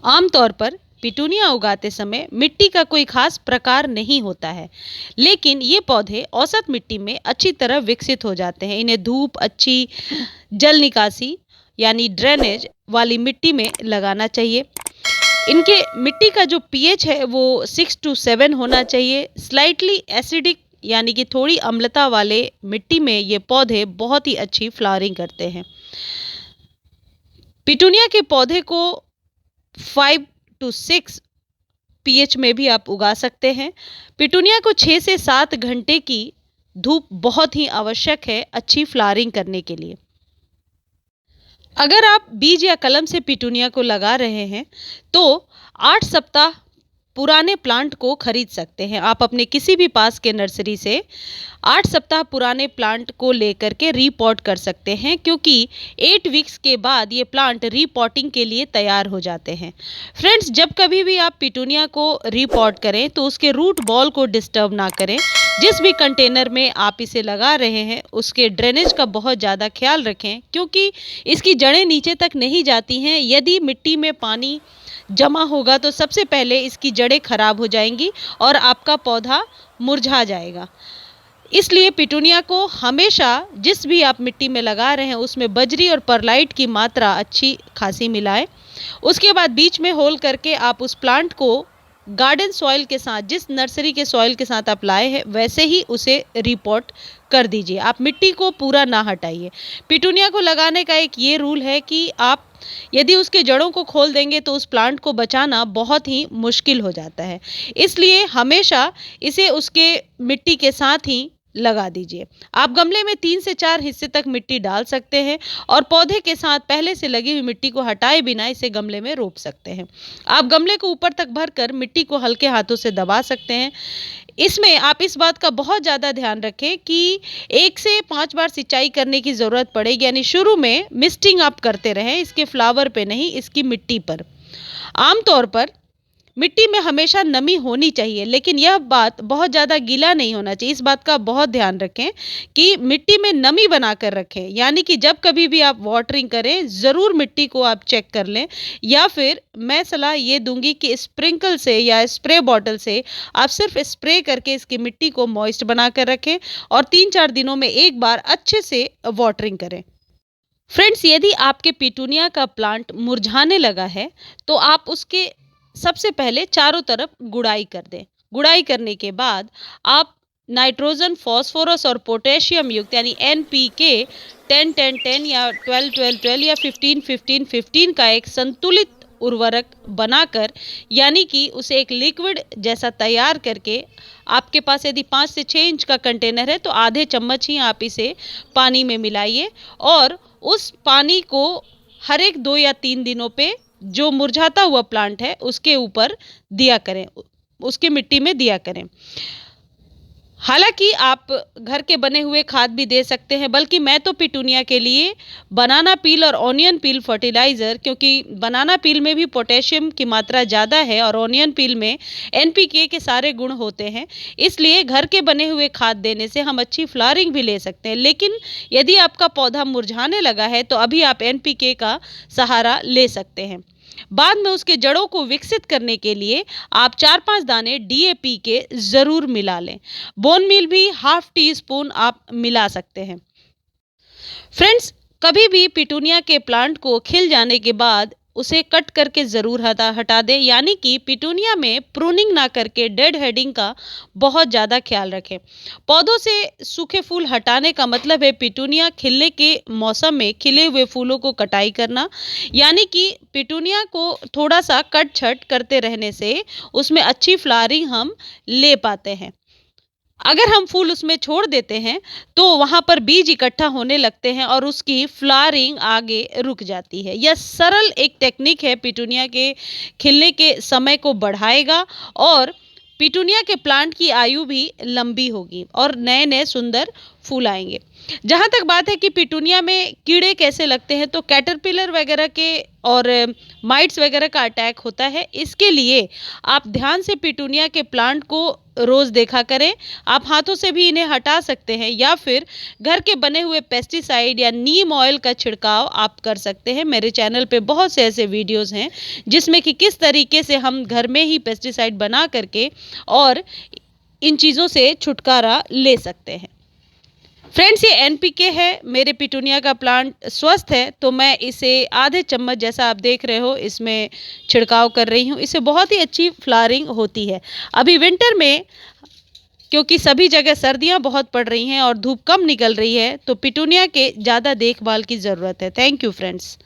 आमतौर पर पिटूनिया उगाते समय मिट्टी का कोई खास प्रकार नहीं होता है, लेकिन ये पौधे औसत मिट्टी में अच्छी तरह विकसित हो जाते हैं। इन्हें धूप, अच्छी जल निकासी यानी ड्रेनेज वाली मिट्टी में लगाना चाहिए। इनके मिट्टी का जो पीएच है वो 6 टू 7 होना चाहिए। स्लाइटली एसिडिक यानी कि थोड़ी अम्लता वाले मिट्टी में ये पौधे बहुत ही अच्छी फ्लावरिंग करते हैं। पिटूनिया के पौधे को 5 टू 6 पीएच में भी आप उगा सकते हैं। पिटूनिया को 6 से 7 घंटे की धूप बहुत ही आवश्यक है अच्छी फ्लावरिंग करने के लिए। अगर आप बीज या कलम से पिटूनिया को लगा रहे हैं तो 8 सप्ताह पुराने प्लांट को खरीद सकते हैं। आप अपने किसी भी पास के नर्सरी से 8 सप्ताह पुराने प्लांट को लेकर के रीपॉट कर सकते हैं, क्योंकि 8 वीक्स के बाद ये प्लांट रीपॉटिंग के लिए तैयार हो जाते हैं। फ्रेंड्स, जब कभी भी आप पिटूनिया को रीपॉट करें तो उसके रूट बॉल को डिस्टर्ब ना करें। जिस भी कंटेनर में आप इसे लगा रहे हैं उसके ड्रेनेज का बहुत ज़्यादा ख्याल रखें, क्योंकि इसकी जड़ें नीचे तक नहीं जाती हैं। यदि मिट्टी में पानी जमा होगा तो सबसे पहले इसकी जड़ें खराब हो जाएंगी और आपका पौधा मुरझा जाएगा। इसलिए पिटूनिया को हमेशा जिस भी आप मिट्टी में लगा रहे हैं उसमें बजरी और परलाइट की मात्रा अच्छी खासी मिलाएं। उसके बाद बीच में होल करके आप उस प्लांट को गार्डन सॉइल के साथ, जिस नर्सरी के सॉइल के साथ आप लाए हैं वैसे ही उसे रिपोर्ट कर दीजिए। आप मिट्टी को पूरा ना हटाइए। पिटूनिया को लगाने का एक ये रूल है कि आप यदि उसके जड़ों को खोल देंगे तो उस प्लांट को बचाना बहुत ही मुश्किल हो जाता है। इसलिए हमेशा इसे उसके मिट्टी के साथ ही लगा दीजिए। आप गमले में 3 से 4 हिस्से तक मिट्टी डाल सकते हैं और पौधे के साथ पहले से लगी हुई मिट्टी को हटाए बिना इसे गमले में रोप सकते हैं। आप गमले को ऊपर तक भरकर मिट्टी को हल्के हाथों से दबा सकते हैं। इसमें आप इस बात का बहुत ज़्यादा ध्यान रखें कि 1 से 5 बार सिंचाई करने की ज़रूरत पड़ेगी, यानी शुरू में मिस्टिंग आप करते रहें, इसके फ्लावर पे नहीं, इसकी मिट्टी पर। आमतौर पर मिट्टी में हमेशा नमी होनी चाहिए, लेकिन यह बात बहुत ज़्यादा गीला नहीं होना चाहिए। इस बात का बहुत ध्यान रखें कि मिट्टी में नमी बना कर रखें, यानी कि जब कभी भी आप वाटरिंग करें ज़रूर मिट्टी को आप चेक कर लें, या फिर मैं सलाह ये दूंगी कि स्प्रिंकल से या स्प्रे बॉटल से आप सिर्फ स्प्रे करके इसकी मिट्टी को मॉइस्ट बना कर रखें और 3-4 दिनों में एक बार अच्छे से वाटरिंग करें। फ्रेंड्स, यदि आपके पिटूनिया का प्लांट मुरझाने लगा है तो आप उसके सबसे पहले चारों तरफ गुड़ाई कर दें। गुड़ाई करने के बाद आप नाइट्रोजन, फास्फोरस और पोटेशियम युक्त यानी एनपीके 10-10-10 या 12-12-12 या 15-15-15 का एक संतुलित उर्वरक बनाकर, यानी कि उसे एक लिक्विड जैसा तैयार करके, आपके पास यदि 5 से 6 इंच का कंटेनर है तो आधे चम्मच ही आप इसे पानी में मिलाइए और उस पानी को हर एक 2 या 3 दिनों पे जो मुरझाता हुआ प्लांट है उसके ऊपर दिया करें, उसके मिट्टी में दिया करें। हालांकि आप घर के बने हुए खाद भी दे सकते हैं, बल्कि मैं तो पिटूनिया के लिए बनाना पील और ऑनियन पील फर्टिलाइज़र, क्योंकि बनाना पील में भी पोटेशियम की मात्रा ज़्यादा है और ऑनियन पील में एनपीके के सारे गुण होते हैं, इसलिए घर के बने हुए खाद देने से हम अच्छी फ्लावरिंग भी ले सकते हैं। लेकिन यदि आपका पौधा मुरझाने लगा है तो अभी आप एनपीके का सहारा ले सकते हैं। बाद में उसके जड़ों को विकसित करने के लिए आप 4-5 दाने डीएपी के ज़रूर मिला लें। बोन मील भी ½ टी स्पून आप मिला सकते हैं। फ्रेंड्स, कभी भी पिटूनिया के प्लांट को खिल जाने के बाद उसे कट करके ज़रूर हटा दें, यानी कि पिटूनिया में प्रूनिंग ना करके डेड हेडिंग का बहुत ज़्यादा ख्याल रखें। पौधों से सूखे फूल हटाने का मतलब है पिटूनिया खिलने के मौसम में खिले हुए फूलों को कटाई करना, यानी कि पिटूनिया को थोड़ा सा कट छट करते रहने से उसमें अच्छी फ्लावरिंग हम ले पाते हैं। अगर हम फूल उसमें छोड़ देते हैं तो वहाँ पर बीज इकट्ठा होने लगते हैं और उसकी फ्लावरिंग आगे रुक जाती है। यह सरल एक टेक्निक है, पिटूनिया के खिलने के समय को बढ़ाएगा और पिटूनिया के प्लांट की आयु भी लंबी होगी और नए नए सुंदर फूल आएंगे। जहाँ तक बात है कि पिटूनिया में कीड़े कैसे लगते हैं, तो कैटरपिलर वगैरह के और माइट्स वगैरह का अटैक होता है। इसके लिए आप ध्यान से पिटूनिया के प्लांट को रोज़ देखा करें। आप हाथों से भी इन्हें हटा सकते हैं या फिर घर के बने हुए पेस्टिसाइड या नीम ऑयल का छिड़काव आप कर सकते हैं। मेरे चैनल पे बहुत से ऐसे वीडियोस हैं जिसमें कि किस तरीके से हम घर में ही पेस्टिसाइड बना करके और इन चीज़ों से छुटकारा ले सकते हैं। फ्रेंड्स, ये एनपीके है। मेरे पिटूनिया का प्लांट स्वस्थ है तो मैं इसे आधे चम्मच, जैसा आप देख रहे हो, इसमें छिड़काव कर रही हूँ। इससे बहुत ही अच्छी फ्लावरिंग होती है। अभी विंटर में क्योंकि सभी जगह सर्दियाँ बहुत पड़ रही हैं और धूप कम निकल रही है, तो पिटूनिया के ज़्यादा देखभाल की ज़रूरत है। Thank you friends.